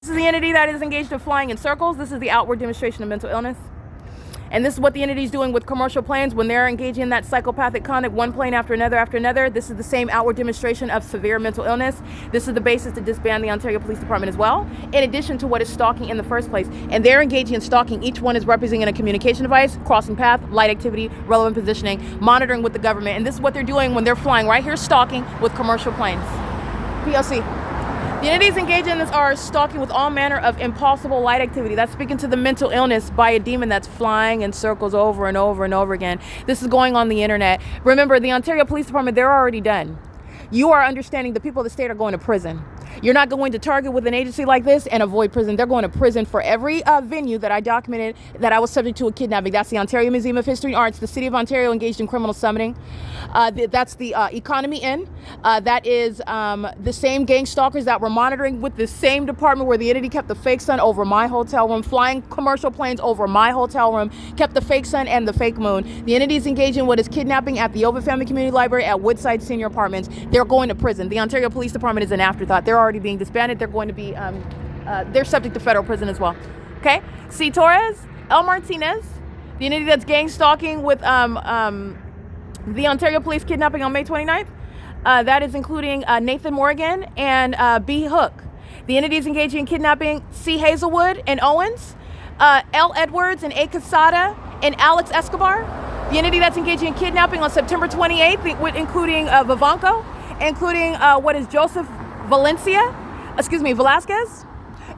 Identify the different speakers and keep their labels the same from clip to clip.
Speaker 1: This is the entity that is engaged in flying in circles. This is the outward demonstration of mental illness. And this is what the entity is doing with commercial planes when they're engaging in that psychopathic conduct, one plane after another. This is the same outward demonstration of severe mental illness. This is the basis to disband the Ontario Police Department as well, in addition to what is stalking in the first place. And they're engaging in stalking. Each one is representing a communication device, crossing path, light activity, relevant positioning, monitoring with the government. And this is what they're doing when they're flying right here, stalking with commercial planes. P.O.C. The entities engaged in this are stalking with all manner of impossible light activity. That's speaking to the mental illness by a demon that's flying in circles over and over and over again. This is going on the internet. Remember, the Ontario Police Department, they're already done. You are understanding the people of the state are going to prison. You're not going to target with an agency like this and avoid prison. They're going to prison for every venue that I documented that I was subject to a kidnapping. That's the Ontario Museum of History and Arts, the City of Ontario engaged in criminal summoning. That's the Economy Inn. That is the same gang stalkers that were monitoring with the same department where the entity kept the fake sun over my hotel room, flying commercial planes over my hotel room, kept the fake sun and the fake moon. The entity is engaged in what is kidnapping at the Ovid Family Community Library at Woodside Senior Apartments. They're going to prison. The Ontario Police Department is an afterthought. They're already being disbanded. They're going to be, they're subject to federal prison as well. Okay? C. Torres, L. Martinez, the entity that's gang stalking with the Ontario Police kidnapping on May 29th. That is including Nathan Morgan and B. Hook. The entities engaging in kidnapping C. Hazelwood and Owens, L. Edwards and A. Quesada and Alex Escobar. The entity that's engaging in kidnapping on September 28th, including Vivanco, including what is Joseph Velasquez,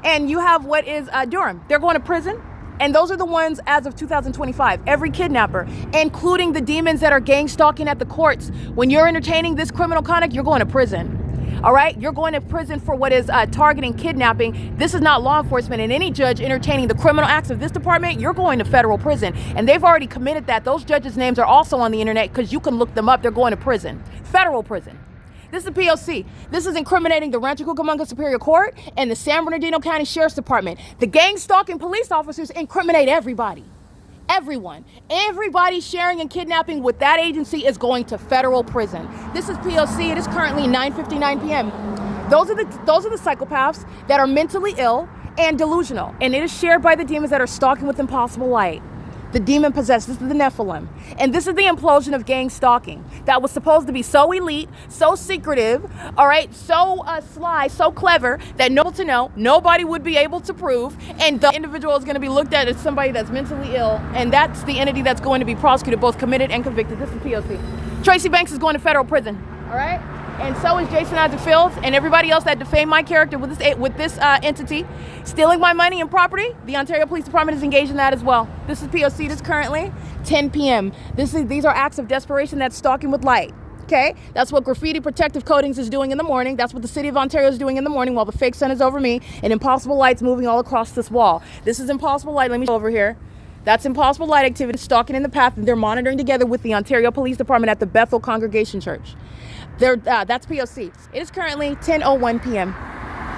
Speaker 1: and you have what is Durham. They're going to prison, and those are the ones as of 2025. Every kidnapper, including the demons that are gang stalking at the courts. When you're entertaining this criminal conduct, you're going to prison. All right, you're going to prison for what is targeting kidnapping. This is not law enforcement, and any judge entertaining the criminal acts of this department, you're going to federal prison. And they've already committed that. Those judges' names are also on the internet because you can look them up. They're going to prison, federal prison. This is P.O.C. This is incriminating the Rancho Cucamonga Superior Court and the San Bernardino County Sheriff's Department. The gang stalking police officers incriminate everybody. Everyone. Everybody sharing and kidnapping with that agency is going to federal prison. This is P.O.C. It is currently 9:59 p.m. Those are the psychopaths that are mentally ill and delusional. And it is shared by the demons that are stalking with impossible light. The demon possessed. This is the Nephilim. And this is the implosion of gang stalking that was supposed to be so elite, so secretive, all right, so sly, so clever that nobody would be able to prove. And the individual is going to be looked at as somebody that's mentally ill. And that's the entity that's going to be prosecuted, both committed and convicted. This is P.O.C. Tracy Banks is going to federal prison. All right. And so is Jason Isaac Fields and everybody else that defamed my character with this entity, stealing my money and property. The Ontario Police Department is engaged in that as well. This is P.O.C. This is currently 10 p.m. These are acts of desperation that's stalking with light. Okay, that's what graffiti protective coatings is doing in the morning. That's what the City of Ontario is doing in the morning while the fake sun is over me and impossible lights moving all across this wall. This is impossible light. Let me go over here. That's impossible light activity stalking in the path, and they're monitoring together with the Ontario Police Department at the Bethel Congregation Church. That's P.O.C. It is currently 10:01 p.m.